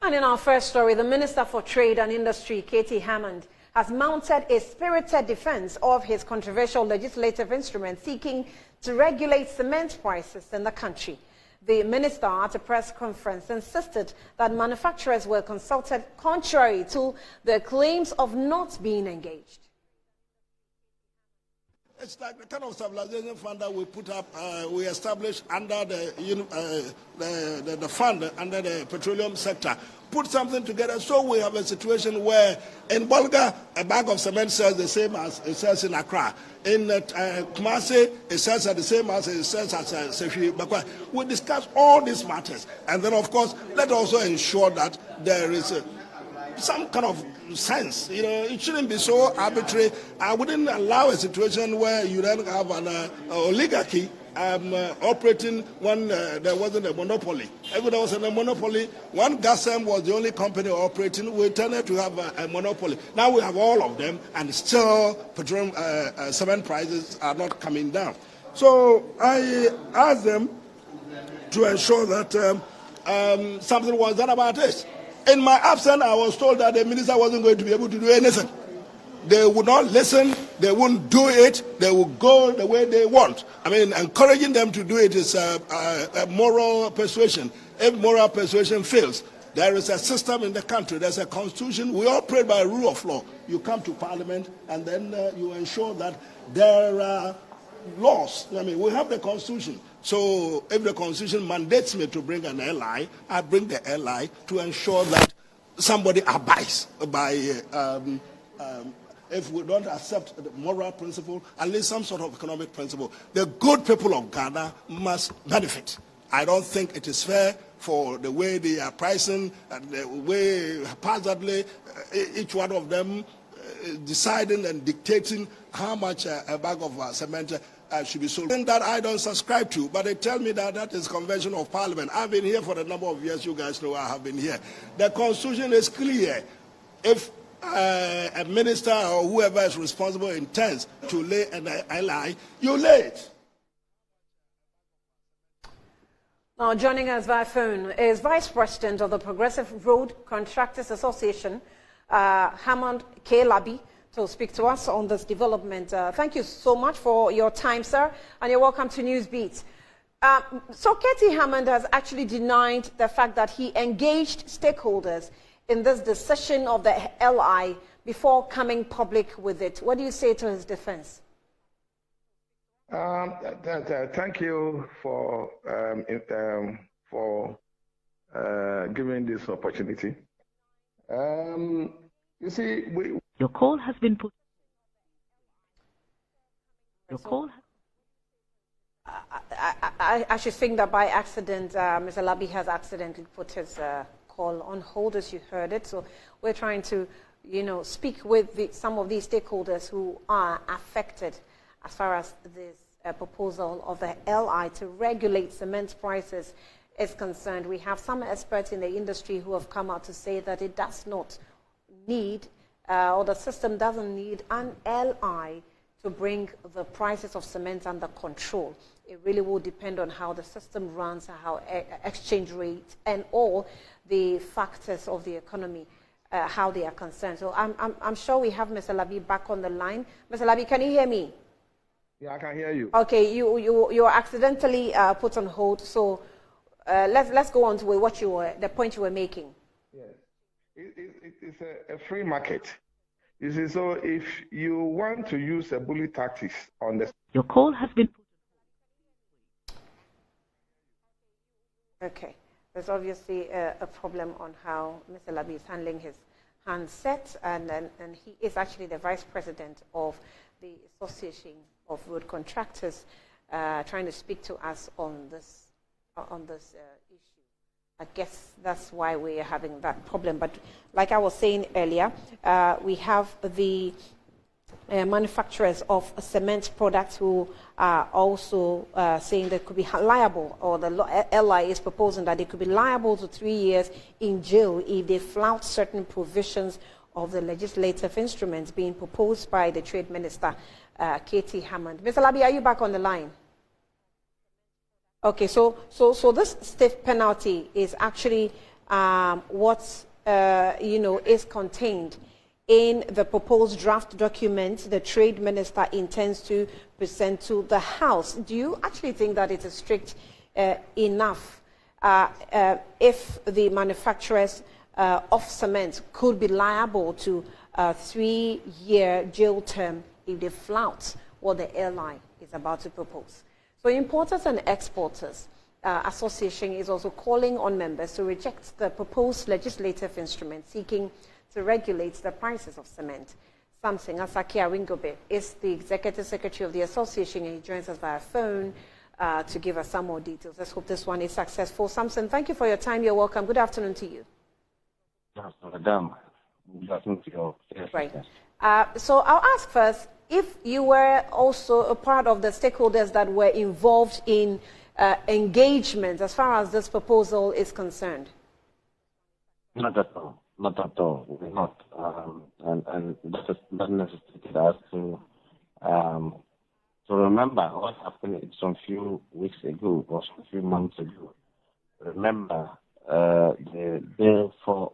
And in our first story, the Minister for Trade and Industry, Katie Hammond, has mounted a spirited defense of his controversial legislative instrument seeking to regulate cement prices in the country. The minister, at a press conference, insisted that manufacturers were consulted contrary to the claims of not being engaged. It's like the kind of stabilization fund that we put up, we established under the fund under the petroleum sector. Put something together so we have a situation where in Bolga, a bag of cement sells the same as it sells in Accra. In Kumasi, it sells the same as it sells at Sefi Bakwa. We discuss all these matters. And then, of course, let's also ensure that there is some kind of sense. You know, it shouldn't be so arbitrary. I wouldn't allow a situation where you then have an oligarchy operating when there wasn't a monopoly. If there was a monopoly, one Gasem was the only company operating. We tended to have a monopoly. Now we have all of them, and still petroleum cement prices are not coming down. So I asked them to ensure that something was done about this. In my absence, I was told that the minister wasn't going to be able to do anything. They would not listen, they wouldn't do it, they would go the way they want. I mean, encouraging them to do it is a moral persuasion. If moral persuasion fails, there is a system in the country, there's a constitution, we operate by rule of law. You come to parliament and then you ensure that there are laws. I mean, we have the constitution. So if the constitution mandates me to bring an ally, I bring the ally to ensure that somebody abides by, if we don't accept the moral principle, at least some sort of economic principle. The good people of Ghana must benefit. I don't think it is fair for the way they are pricing and the way haphazardly each one of them deciding and dictating how much a bag of cement should be sold. That I don't subscribe to, but they tell me that that is convention of parliament. I've been here for a number of years. You guys know I have been here. The constitution is clear. If a minister or whoever is responsible intends to lay an ally, you lay it. Now, joining us via phone is Vice President of the Progressive Road Contractors Association, Hammond K. Labi, to speak to us on this development. Thank you so much for your time, sir, and you're welcome to Newsbeat. So Katie Hammond has actually denied the fact that he engaged stakeholders in this decision of the LI before coming public with it. What do you say to his defense? Thank you for giving this opportunity. You see, your call has been put. Your call. I should think that by accident, Mr. Labi has accidentally put his call on hold, as you heard it. So we're trying to, speak with some of these stakeholders who are affected as far as this proposal of the LI to regulate cement prices is concerned. We have some experts in the industry who have come out to say that it does not need, or the system doesn't need an LI to bring the prices of cement under control. It really will depend on how the system runs, how exchange rates, and all the factors of the economy, how they are concerned. So I'm sure we have Mr. Labi back on the line. Mr. Labi, can you hear me? Yeah, I can hear you. Okay, you were accidentally put on hold. So let's go on to what the point you were making. Yes, it's a free market. You see, so if you want to use a bully tactics on the... Your call has been... Okay, there's obviously a problem on how Mr. Labi is handling his handset, and he is actually the Vice President of the Association of Road Contractors, trying to speak to us on this issue. I guess that's why we are having that problem. But like I was saying earlier, we have the manufacturers of cement products who are also saying they could be liable, or the LI is proposing that they could be liable to 3 years in jail if they flout certain provisions of the legislative instruments being proposed by the Trade Minister, Katie Hammond. Mr. Labi, are you back on the line? Okay, so this stiff penalty is actually what is contained in the proposed draft document the trade minister intends to present to the House. Do you actually think that it is strict enough if the manufacturers of cement could be liable to a 3-year jail term if they flout what the airline is about to propose? So Importers and Exporters Association is also calling on members to reject the proposed legislative instrument seeking to regulate the prices of cement. Samson Asaki Awingobe is the Executive Secretary of the association, and he joins us via phone to give us some more details. Let's hope this one is successful. Samson, thank you for your time. You're welcome. Good afternoon to you. Madam, good afternoon to you. Yes, right. Yes. So I'll ask first, if you were also a part of the stakeholders that were involved in engagement as far as this proposal is concerned. Not at all. Not at all. We're not. And that doesn't necessitate us to remember what happened some few weeks ago or some few months ago. Remember the bill for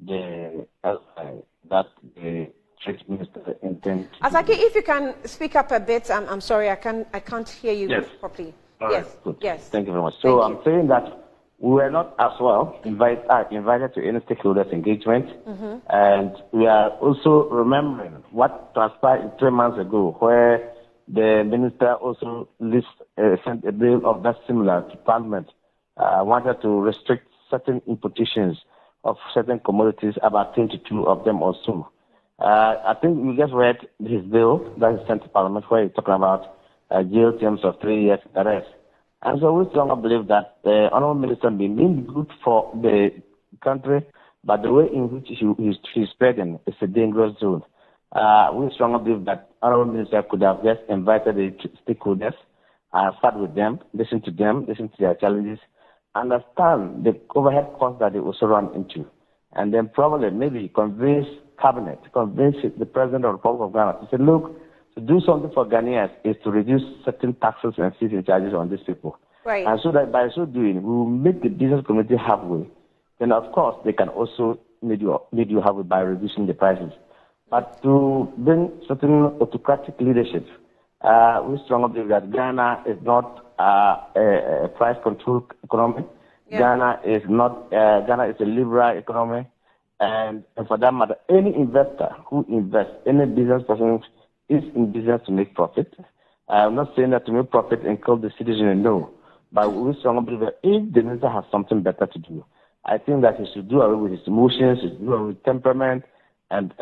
the LI that the trade minister intended. Asaki, if you can speak up a bit, I'm sorry, I can't hear you Yes. properly. All yes, right, good. yes. Thank you very much. So I'm saying that we were not as well invited to any stakeholders engagement, and we are also remembering what transpired 3 months ago, where the minister also sent a bill of that similar to Parliament, wanted to restrict certain importations of certain commodities, about 22 of them or so. I think we just read his bill that is sent to Parliament, where he's talking about jail terms of 3 years arrest. And so we strongly believe that the Honourable Minister may mean good for the country, but the way in which he's spreading is a dangerous zone. We strongly believe that Honourable Minister could have just invited the stakeholders, start with them, listen to their challenges, understand the overhead costs that they also run into, and then probably maybe convince Cabinet, convince the President of the Republic of Ghana to say, look, to do something for Ghanaians is to reduce certain taxes and fees and charges on these people. Right. And so that by so doing, we will make the business community halfway. Then, of course, they can also make you halfway by reducing the prices. But to bring certain autocratic leadership, we strongly believe that Ghana is not a price control economy. Yeah. Ghana is a liberal economy. And for that matter, any investor who invests, any business person is in business to make profit. I'm not saying that to make profit and kill the citizen, no. But we strongly believe that if the minister has something better to do, I think that he should do away with his emotions, he should do away with temperament, and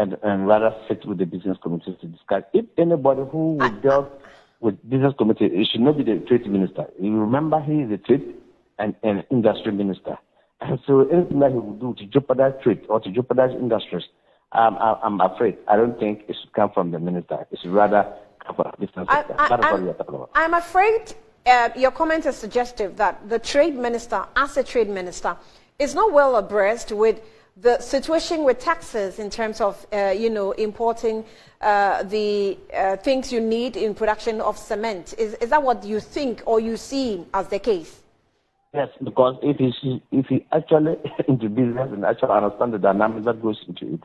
rather sit with the business committee to discuss. If anybody who would deal with business committee, it should not be the trade minister. You remember, he is the trade and industry minister. And so anything that he would do to jeopardize trade or to jeopardize industries, I'm afraid, I don't think it should come from the minister. It should rather come from the business sector. That is what we are talking about. I'm afraid your comment is suggestive that the trade minister, as a trade minister, is not well abreast with the situation with taxes in terms of, importing the things you need in production of cement. Is that what you think or you see as the case? Yes, because if he actually into business and actually understand the dynamics that goes into it,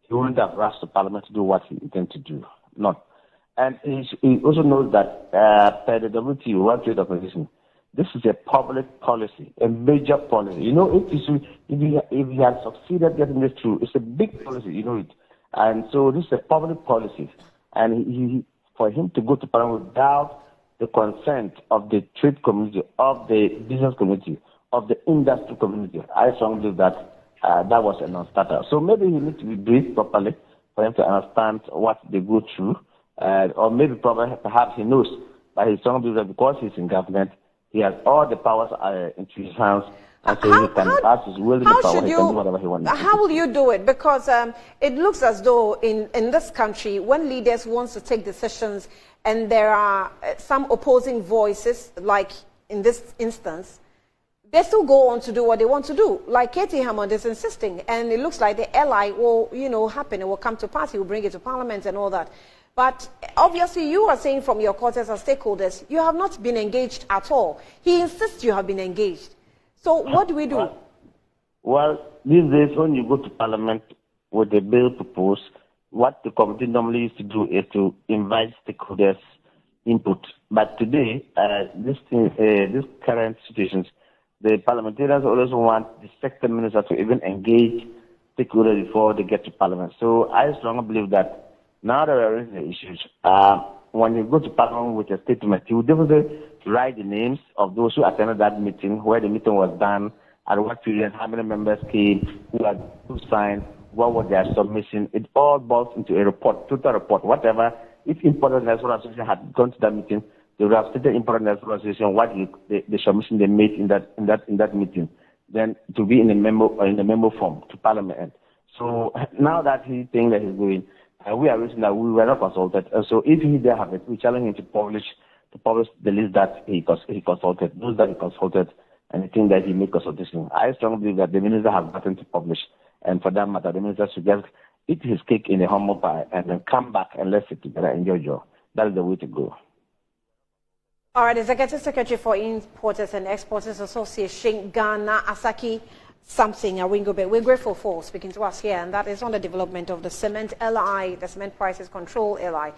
he wouldn't have rushed to Parliament to do what he intends to do. Not. And he also knows that per the WTO, World Trade Organization, this is a public policy, a major policy. If he had succeeded getting this through, it's a big policy, you know it. And so this is a public policy. And for him to go to Parliament without the consent of the trade community, of the business community, of the industry community, I strongly believe that that was a non-starter. So maybe he needs to be briefed properly for him to understand what they go through, or maybe perhaps he knows, but he strongly believes that because he's in government, he has all the powers into his hands, and so he can pass his will in the power, he can do whatever he wants. How will you do it? Because it looks as though in this country, when leaders want to take decisions and there are some opposing voices, like in this instance, they still go on to do what they want to do. Like Katie Hammond is insisting, and it looks like the LI will, happen. It will come to pass. He will bring it to Parliament and all that. But obviously, you are saying from your quarters as stakeholders, you have not been engaged at all. He insists you have been engaged. So what do we do? Well, these days when you go to Parliament with a bill proposed, what the committee normally used to do is to invite stakeholders' input. But today, this current situations, the parliamentarians always want the sector minister to even engage stakeholders before they get to Parliament. So I strongly believe that now that we're raising the issues, when you go to Parliament with a statement, you will definitely write the names of those who attended that meeting, where the meeting was done, at what period, how many members came, who signed, what was their submission. It all boils into a report, total report, whatever. If Important National Association had gone to that meeting, they would have stated Important National Association what the submission they made in that meeting, then to be in a memo form to Parliament. So now that he's saying that he's going, we are reaching that we were not consulted. So if he did have it, we challenge him to publish the list that he consulted, those that he consulted, and the thing that he made consultation. I strongly believe that the minister has nothing to publish, and for that matter, the minister should just eat his cake in a humble pie and then come back and let's sit together and enjoy joy. That is the way to go. All right, Executive Secretary for Importers and Exporters Association, Ghana, Asaki Samson Awingobe. We're grateful for speaking to us here, and that is on the development of the Cement LI, the Cement Prices Control LI.